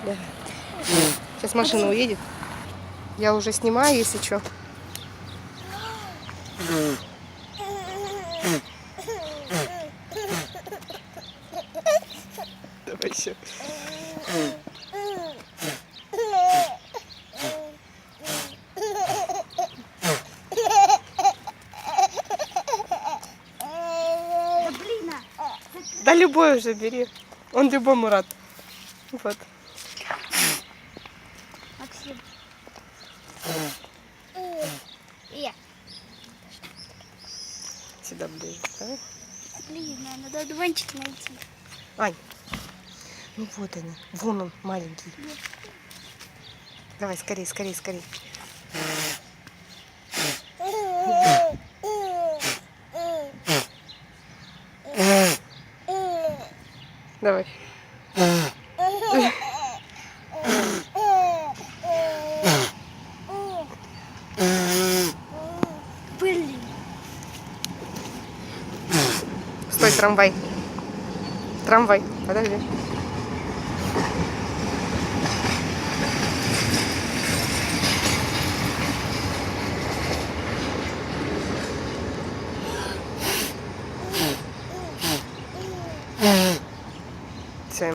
Давай. Сейчас машина уедет. Я уже снимаю, если что. Давай еще. Да блин, Да любой уже бери. Он любому рад. Вот. Максим. Сюда ближе. Давай. Блин, надо одуванчики найти. Ань, ну вот они. Вон он, маленький. Давай, скорей, скорей, скорей. Давай. Блин. Стой, трамвай. Трамвай. Подожди.